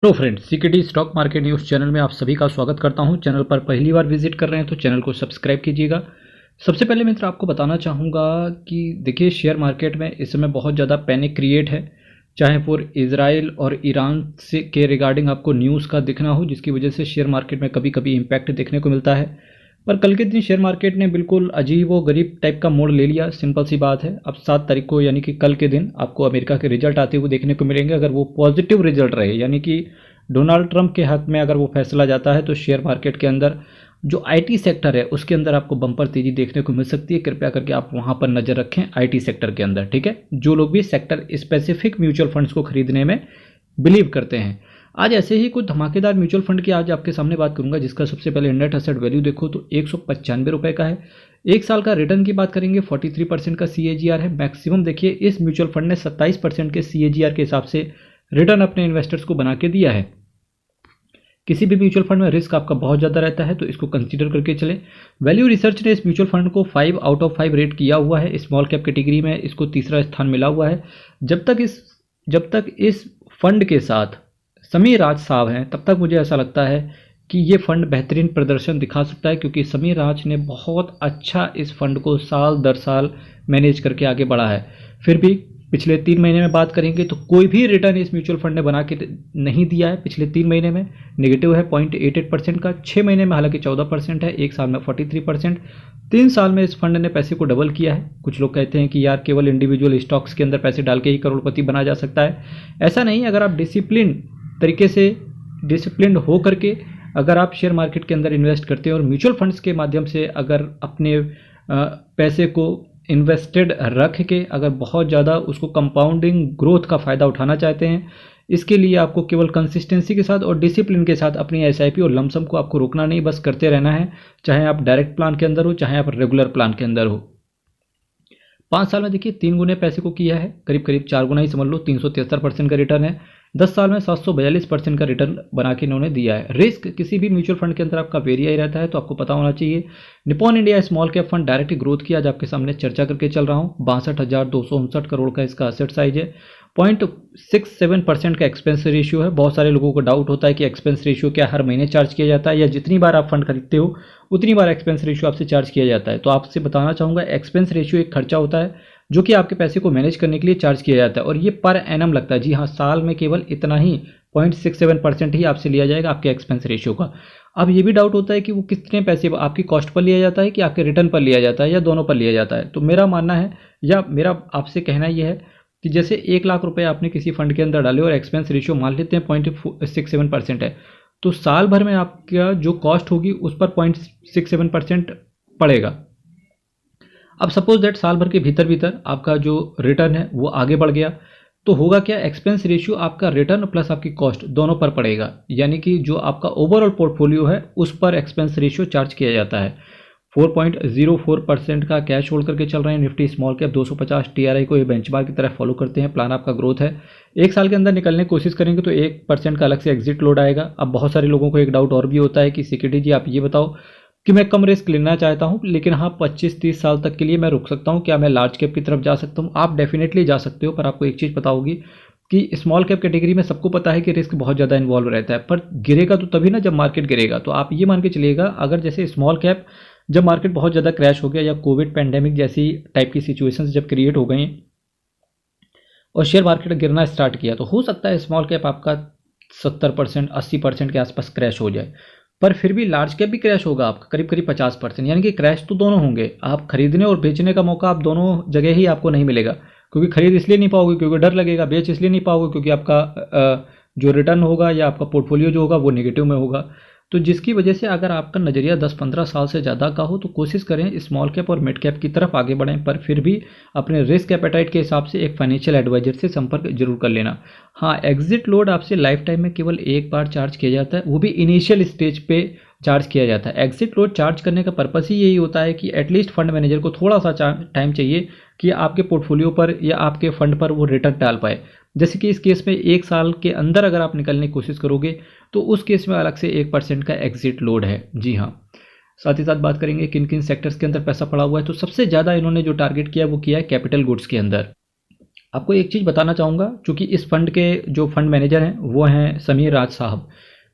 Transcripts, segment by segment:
Hello friends, CKD stock market news channel में आप सभी का स्वागत करता हूं। चैनल पर पहली बार विजिट कर रहे हैं तो चैनल को सब्सक्राइब कीजिएगा। सबसे पहले मित्र आपको बताना चाहूँगा कि देखिए, शेयर मार्केट में इस समय बहुत ज़्यादा पैनिक क्रिएट है, चाहे वो इजराइल और ईरान से के रिगार्डिंग आपको न्यूज़ का दिखना हो, जिसकी वजह से शेयर मार्केट में कभी कभी इम्पैक्ट देखने को मिलता है। पर कल के दिन शेयर मार्केट ने बिल्कुल अजीब व गरीब टाइप का मोड़ ले लिया। सिंपल सी बात है, अब 7 तारीख को यानी कि कल के दिन आपको अमेरिका के रिजल्ट आते हुए देखने को मिलेंगे। अगर वो पॉजिटिव रिजल्ट रहे, यानी कि डोनाल्ड ट्रंप के हक में अगर वो फैसला जाता है, तो शेयर मार्केट के अंदर जो आईटी सेक्टर है उसके अंदर आपको बम्पर तेजी देखने को मिल सकती है। कृपया करके आप वहां पर नज़र रखें आईटी सेक्टर के अंदर, ठीक है। जो लोग भी सेक्टर स्पेसिफिक म्यूचुअल फंड्स को खरीदने में बिलीव करते हैं। आज ऐसे ही कुछ धमाकेदार म्यूचुअल फंड की आज आपके सामने बात करूंगा, जिसका सबसे पहले नेट एसेट वैल्यू देखो तो 195 रुपये का है। एक साल का रिटर्न की बात करेंगे 43% का CAGR है। मैक्सिमम देखिए इस म्यूचुअल फंड ने 27% के CAGR के हिसाब से रिटर्न अपने इन्वेस्टर्स को बना के दिया है। किसी भी म्यूचुअल फंड में रिस्क आपका बहुत ज़्यादा रहता है, तो इसको कंसीडर करके चलें। वैल्यू रिसर्च ने इस म्यूचुअल फंड को 5 आउट ऑफ 5 रेट किया हुआ है। स्मॉल कैप कैटेगरी में इसको तीसरा स्थान मिला हुआ है। जब तक इस फंड के साथ समीर राज साहब हैं, तब तक मुझे ऐसा लगता है कि ये फंड बेहतरीन प्रदर्शन दिखा सकता है, क्योंकि समीर राज ने बहुत अच्छा इस फंड को साल दर साल मैनेज करके आगे बढ़ा है। फिर भी पिछले 3 महीने में बात करेंगे तो कोई भी रिटर्न इस म्यूचुअल फंड ने बना के नहीं दिया है। पिछले 3 महीने में नेगेटिव है 0.88% का, 6 महीने में हालांकि 14% है, एक साल में 43%। 3 साल में इस फंड ने पैसे को डबल किया है। कुछ लोग कहते हैं कि यार केवल इंडिविजुअल स्टॉक्स के अंदर पैसे डाल के ही करोड़पति बना जा सकता है। ऐसा नहीं। अगर आप डिसिप्लिन हो करके अगर आप शेयर मार्केट के अंदर इन्वेस्ट करते हैं और म्यूचुअल फंड्स के माध्यम से अगर अपने पैसे को इन्वेस्टेड रख के अगर बहुत ज़्यादा उसको कंपाउंडिंग ग्रोथ का फ़ायदा उठाना चाहते हैं, इसके लिए आपको केवल कंसिस्टेंसी के साथ और डिसिप्लिन के साथ अपनी SIP और लमसम को आपको रोकना नहीं, बस करते रहना है। चाहे आप डायरेक्ट प्लान के अंदर हो, चाहे आप रेगुलर प्लान के अंदर हो। 5 साल में देखिए 3 गुने पैसे को किया है, करीब 4 गुना ही समझ लो, 373% का रिटर्न है। 10 साल में 742% का रिटर्न बना के इन्होंने दिया है। रिस्क किसी भी म्यूचुअल फंड के अंदर आपका वेरिया ही रहता है, तो आपको पता होना चाहिए। Nippon India small cap fund direct growth की आज आपके सामने चर्चा करके चल रहा हूँ। 62,259 करोड़ का इसका असेट साइज है। 0.67% का एक्सपेंस रेशियो है। बहुत सारे लोगों को डाउट होता है कि एक्सपेंस रेशियो क्या हर महीने चार्ज किया जाता है, या जितनी बार आप फंड खरीदते हो उतनी बार एक्सपेंस रेशियो आपसे चार्ज किया जाता है। तो आपसे बताना चाहूँगा, एक्सपेंस रेशियो एक खर्चा होता है जो कि आपके पैसे को मैनेज करने के लिए चार्ज किया जाता है, और ये पर एनम लगता है। जी हाँ, साल में केवल इतना ही 0.67% ही आपसे लिया जाएगा आपके एक्सपेंस रेशियो का। अब ये भी डाउट होता है कि वो कितने पैसे आपकी कॉस्ट पर लिया जाता है, कि आपके रिटर्न पर लिया जाता है, या दोनों पर लिया जाता है। तो मेरा मानना है, या मेरा आपसे कहना यह है कि जैसे 1 लाख रुपए आपने किसी फंड के अंदर डाले और एक्सपेंस रेशियो मान लेते हैं 0.67% है, तो साल भर में आपका जो कॉस्ट होगी उस पर 0.67% पड़ेगा। अब सपोज दैट साल भर के भीतर आपका जो रिटर्न है वो आगे बढ़ गया, तो होगा क्या, एक्सपेंस रेशियो आपका रिटर्न प्लस आपकी कॉस्ट दोनों पर पड़ेगा। यानी कि जो आपका ओवरऑल पोर्टफोलियो है उस पर एक्सपेंस रेशियो चार्ज किया जाता है। 4.04% का कैश होल्ड करके चल रहे हैं। निफ्टी स्मॉल कैप 250 TRI को ये बेंचमार्क की तरह फॉलो करते हैं। प्लान आपका ग्रोथ है। 1 साल के अंदर निकलने की कोशिश करेंगे तो 1% का अलग से एग्जिट लोड आएगा। अब बहुत सारे लोगों को एक डाउट और भी होता है कि सिक्योरिटी जी आप ये बताओ कि मैं कम रिस्क लेना चाहता हूं, लेकिन हाँ 25-30 साल तक के लिए मैं रुक सकता हूं, क्या मैं लार्ज कैप की तरफ जा सकता हूं? आप डेफिनेटली जा सकते हो, पर आपको एक चीज़ पता होगी कि स्मॉल कैप कैटेगरी में सबको पता है कि रिस्क बहुत ज़्यादा इन्वॉल्व रहता है, पर गिरेगा तो तभी ना जब मार्केट गिरेगा। तो आप ये मान के चलिएगा, अगर जैसे स्मॉल कैप जब मार्केट बहुत ज़्यादा क्रैश हो गया, या कोविड पैंडेमिक जैसी टाइप की सिचुएशंस जब क्रिएट हो गई और शेयर मार्केट गिरना स्टार्ट किया, तो हो सकता है स्मॉल कैप आपका 70% 80% के आसपास क्रैश हो जाए। पर फिर भी लार्ज कैप भी क्रैश होगा आपका करीब 50%। यानी कि क्रैश तो दोनों होंगे। आप खरीदने और बेचने का मौका आप दोनों जगह ही आपको नहीं मिलेगा, क्योंकि खरीद इसलिए नहीं पाओगे क्योंकि डर लगेगा, बेच इसलिए नहीं पाओगे क्योंकि आपका जो रिटर्न होगा या आपका पोर्टफोलियो जो होगा वो नेगेटिव में होगा। तो जिसकी वजह से अगर आपका नज़रिया 10-15 साल से ज़्यादा का हो तो कोशिश करें स्मॉल कैप और मिड कैप की तरफ आगे बढ़ें, पर फिर भी अपने रिस्क एपेटाइट के हिसाब से एक फाइनेंशियल एडवाइजर से संपर्क जरूर कर लेना। हाँ, एग्जिट लोड आपसे लाइफ टाइम में केवल एक बार चार्ज किया जाता है, वो भी इनिशियल स्टेज पे चार्ज किया जाता है। एग्जिट लोड चार्ज करने का पर्पस ही यही होता है कि एटलीस्ट फंड मैनेजर को थोड़ा सा टाइम चाहिए कि आपके पोर्टफोलियो पर या आपके फंड पर वो रिटर्न डाल पाए। जैसे कि इस केस में 1 साल के अंदर अगर आप निकलने की कोशिश करोगे तो उस केस में अलग से 1% का एग्जिट लोड है। जी हाँ, साथ ही साथ बात करेंगे किन किन सेक्टर्स के अंदर पैसा पड़ा हुआ है। तो सबसे ज़्यादा इन्होंने जो टारगेट किया वो किया है कैपिटल गुड्स के अंदर। आपको एक चीज़ बताना चाहूँगा, चूँकि इस फंड के जो फंड मैनेजर हैं वो हैं समीर राज साहब।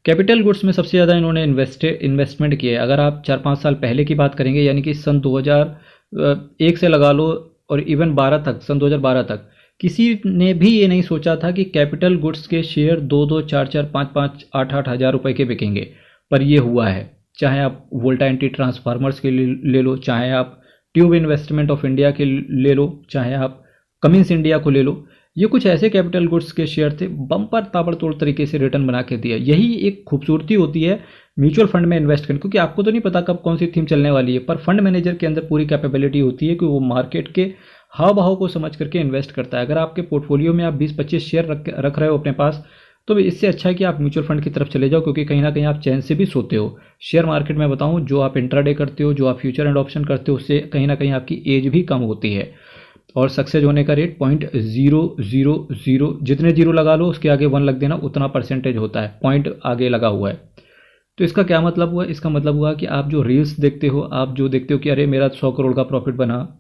कैपिटल गुड्स में सबसे ज़्यादा इन्होंने इन्वेस्टमेंट किया है। अगर आप 4-5 साल पहले की बात करेंगे, यानी कि सन 2001 से लगा लो और इवन 12 तक, सन 2012 तक किसी ने भी ये नहीं सोचा था कि कैपिटल गुड्स के शेयर 2-2, 4-4, 5-5, 8-8 हज़ार रुपये के बिकेंगे, पर ये हुआ है। चाहे आप वोल्टा एंटी ट्रांसफार्मर्स के ले लो, चाहे आप ट्यूब इन्वेस्टमेंट ऑफ इंडिया के ले लो, चाहे आप कमिंस इंडिया को ले लो, ये कुछ ऐसे कैपिटल गुड्स के शेयर थे, बम्पर ताबड़तोड़ तरीके से रिटर्न बना के दिया। यही एक खूबसूरती होती है म्यूचुअल फंड में इन्वेस्ट करने, क्योंकि आपको तो नहीं पता कब कौन सी थीम चलने वाली है, पर फंड मैनेजर के अंदर पूरी कैपेबिलिटी होती है कि वो मार्केट के हाव भाव को समझ करके इन्वेस्ट करता है। अगर आपके पोर्टफोलियो में आप 20-25 शेयर रख रहे हो अपने पास, तो इससे अच्छा है कि आप म्यूचुअल फंड की तरफ चले जाओ, क्योंकि कहीं ना कहीं आप चैन से भी सोते हो। शेयर मार्केट में बताऊं, जो आप इंट्राडे करते हो, जो आप फ्यूचर एंड ऑप्शन करते हो, उससे कहीं ना कहीं आपकी एज भी कम होती है और सक्सेस होने का रेट 0.000, जितने जीरो लगा लो उसके आगे 1 लग देना, उतना परसेंटेज होता है, पॉइंट आगे लगा हुआ है। तो इसका क्या मतलब हुआ? इसका मतलब हुआ कि आप जो रील्स देखते हो, आप जो देखते हो कि अरे मेरा 100 करोड़ का प्रॉफिट बना,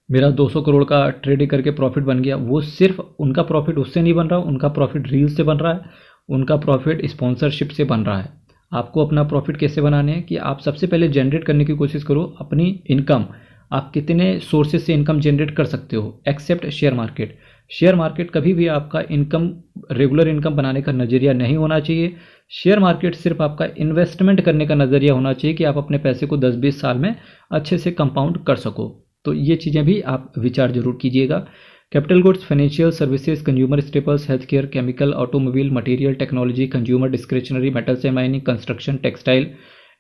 मेरा 200 करोड़ का ट्रेडिंग करके प्रॉफिट बन गया, वो सिर्फ उनका प्रॉफिट उससे नहीं बन रहा, उनका प्रॉफिट रील से बन रहा है, उनका प्रॉफिट स्पॉन्सरशिप से बन रहा है। आपको अपना प्रॉफिट कैसे बनाने हैं कि आप सबसे पहले जनरेट करने की कोशिश करो अपनी इनकम। आप कितने सोर्सेज से इनकम जनरेट कर सकते हो except share market. Share market कभी भी आपका इनकम, रेगुलर इनकम बनाने का नज़रिया नहीं होना चाहिए। शेयर मार्केट सिर्फ आपका इन्वेस्टमेंट करने का नज़रिया होना चाहिए कि आप अपने पैसे को 10-20 साल में अच्छे से कंपाउंड कर सको। तो ये चीज़ें भी आप विचार जरूर कीजिएगा। Capital goods, financial services, consumer staples, health care, chemical, automobile, material, technology, consumer discretionary, metals and mining, construction, textile,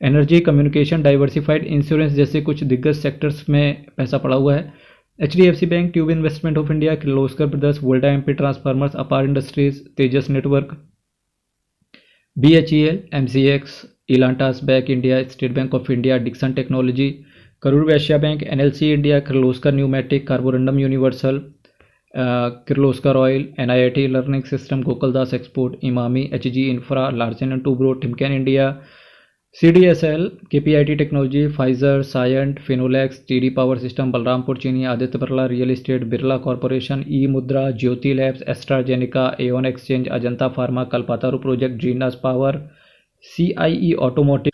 energy, communication, diversified, insurance जैसे कुछ दिग्गज सेक्टर्स में पैसा पड़ा हुआ है। HDFC Bank, Tube Investment of India, Kirloskar Brothers, Voltamp Transformers, Apar Industries, Tejas Network, BHEL, MCX, Elantas Bank India, State Bank of India, Dixon Technology, Karur Vysya Bank, NLC India, Kirloskar Pneumatic, Carborundum Universal, Kirloskar Oil, NIIT Learning System, Gokaldas Export, Emami, HG Infra, Larsen and Toubro, Timken India, CDSL, KPIT Technology, Pfizer, Cyient, Finolex, TD Power System, Balrampur Chini, Aditya Birla Real Estate, Birla corporation, E Mudra, Jyothy Labs, AstraZeneca, Ion Exchange, Ajanta Pharma, Kalpataru Project, Genus Power, CIE Automotive,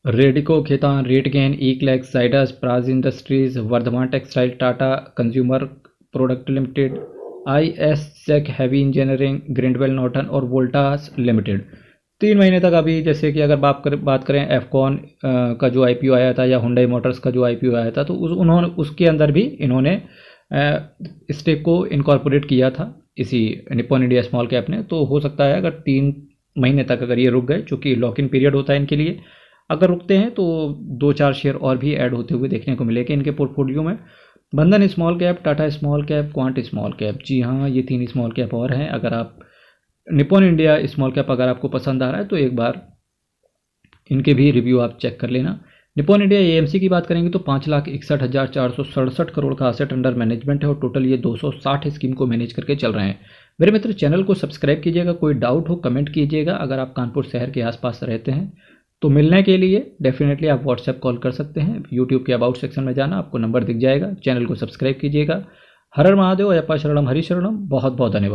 Radico Khaitan, RateGain, eClerx, Zydus, Praj Industries, Vardhman Textile, Tata Consumer Product Limited, IS सेक Heavy Engineering, Grindwell Norton और Voltas limited. 3 महीने तक अभी जैसे कि अगर बात करें एफकॉन का जो IPO आया था या हुंडई मोटर्स का जो IPO आया था, तो उन्होंने उसके अंदर भी इन्होंने स्टेक को इनकॉर्पोरेट किया था इसी निप्पॉन इंडिया स्मॉल कैप ने। तो हो सकता है अगर 3 महीने तक अगर ये रुक गए, चूँकि लॉक इन पीरियड होता है इनके लिए, अगर रुकते हैं तो 2-4 शेयर और भी ऐड होते हुए देखने को मिलेगा इनके पोर्टफोलियो में। Bandhan small cap, Tata small cap, Quant small cap, जी हाँ, ये 3 स्मॉल कैप और हैं। अगर आप निप्पॉन इंडिया स्मॉल कैप अगर आपको पसंद आ रहा है तो एक बार इनके भी रिव्यू आप चेक कर लेना। निप्पॉन इंडिया AMC की बात करेंगे तो 5,61,467 करोड़ का असेट अंडर मैनेजमेंट है और टोटल ये 260 स्कीम को मैनेज करके चल रहे हैं। मेरे मित्र, चैनल को सब्सक्राइब कीजिएगा, कोई डाउट हो कमेंट कीजिएगा। अगर आप कानपुर शहर के आसपास रहते हैं तो मिलने के लिए डेफिनेटली आप व्हाट्सएप कॉल कर सकते हैं। यूट्यूब के अबाउट सेक्शन में जाना, आपको नंबर दिख जाएगा। चैनल को सब्सक्राइब कीजिएगा। हर हर महादेव, अयप्पा शरणम, हरि शरणम। बहुत बहुत धन्यवाद।